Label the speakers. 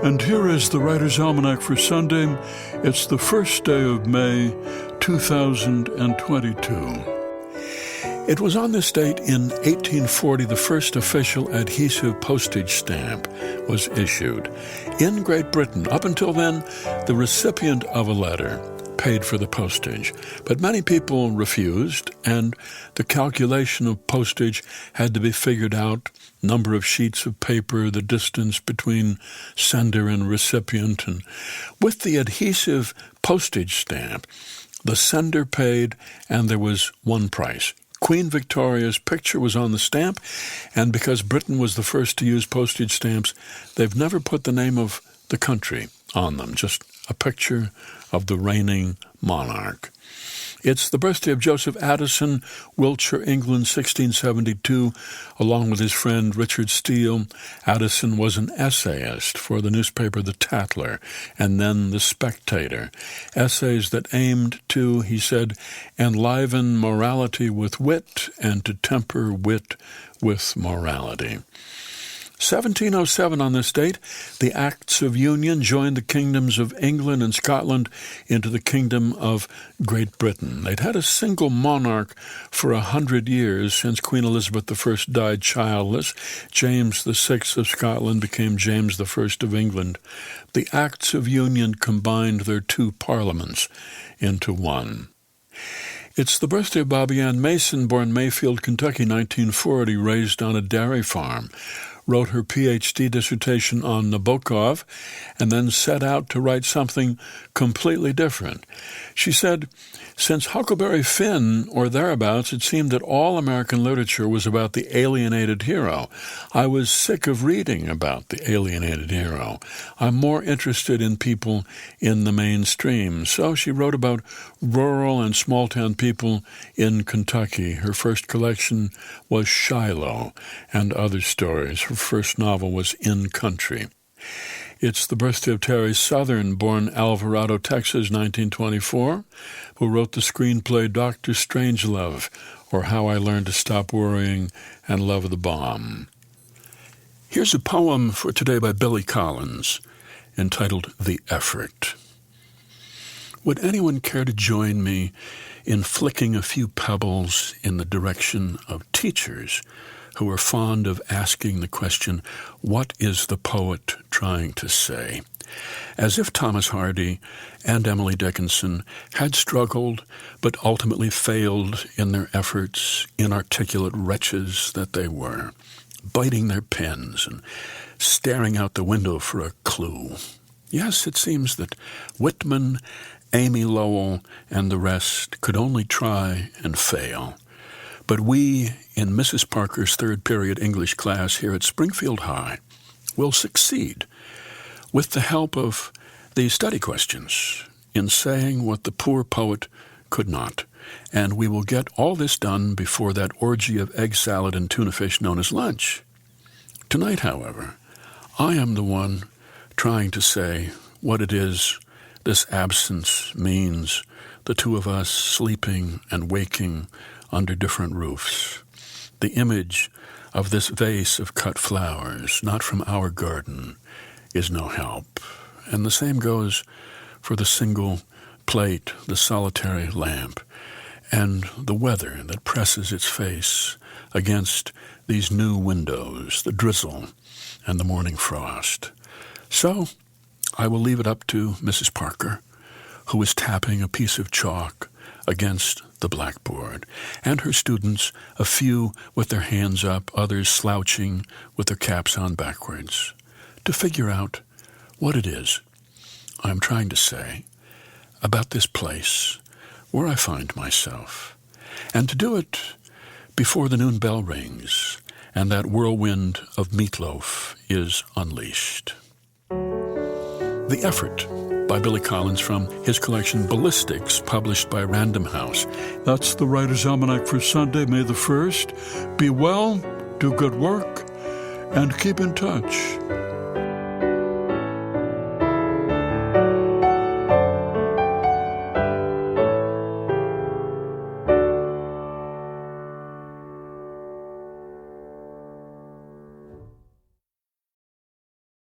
Speaker 1: And here is the Writer's Almanac for Sunday. It's the first day of May, 2022. It was on this date in 1840 the first official adhesive postage stamp was issued. In Great Britain, up until then, the recipient of a letter paid for the postage, but many people refused, and the calculation of postage had to be figured out, number of sheets of paper, the distance between sender and recipient, and with the adhesive postage stamp, the sender paid, and there was one price. Queen Victoria's picture was on the stamp, and because Britain was the first to use postage stamps, they've never put the name of the country on them, just a picture of the reigning monarch. It's the birthday of Joseph Addison, Wiltshire, England, 1672, along with his friend Richard Steele. Addison was an essayist for the newspaper The Tatler and then The Spectator. Essays that aimed to, he said, enliven morality with wit and to temper wit with morality. 1707 on this date, the Acts of Union joined the kingdoms of England and Scotland into the Kingdom of Great Britain. They'd had a single monarch for 100 years since Queen Elizabeth I died childless. James VI of Scotland became James I of England. The Acts of Union combined their two parliaments into one. It's the birthday of Bobbie Ann Mason, born Mayfield, Kentucky, 1940, raised on a dairy farm. Wrote her Ph.D. dissertation on Nabokov, and then set out to write something completely different. She said, since Huckleberry Finn or thereabouts, it seemed that all American literature was about the alienated hero. I was sick of reading about the alienated hero. I'm more interested in people in the mainstream. So she wrote about rural and small-town people in Kentucky. Her first collection was Shiloh and other stories. Her first novel was In Country. It's the birthday of Terry Southern, born Alvarado, Texas, 1924, who wrote the screenplay Dr. Strangelove, or How I Learned to Stop Worrying and Love the Bomb. Here's a poem for today by Billy Collins, entitled The Effort. Would anyone care to join me in flicking a few pebbles in the direction of teachers who are fond of asking the question, what is the poet trying to say? As if Thomas Hardy and Emily Dickinson had struggled but ultimately failed in their efforts, inarticulate wretches that they were, biting their pens and staring out the window for a clue. Yes, it seems that Whitman, Amy Lowell, and the rest could only try and fail. But we, in Mrs. Parker's third period English class here at Springfield High, will succeed with the help of these study questions in saying what the poor poet could not. And we will get all this done before that orgy of egg salad and tuna fish known as lunch. Tonight, however, I am the one trying to say what it is this absence means, the two of us sleeping and waking under different roofs. The image of this vase of cut flowers, not from our garden, is no help. And the same goes for the single plate, the solitary lamp, and the weather that presses its face against these new windows, the drizzle and the morning frost. So I will leave it up to Mrs. Parker, who is tapping a piece of chalk against the blackboard, and her students, a few with their hands up, others slouching with their caps on backwards, to figure out what it is I'm trying to say about this place where I find myself, and to do it before the noon bell rings and that whirlwind of meatloaf is unleashed. The Effort by Billy Collins from his collection Ballistics, published by Random House. That's the Writer's Almanac for Sunday, May the 1st. Be well, do good work, and keep in touch.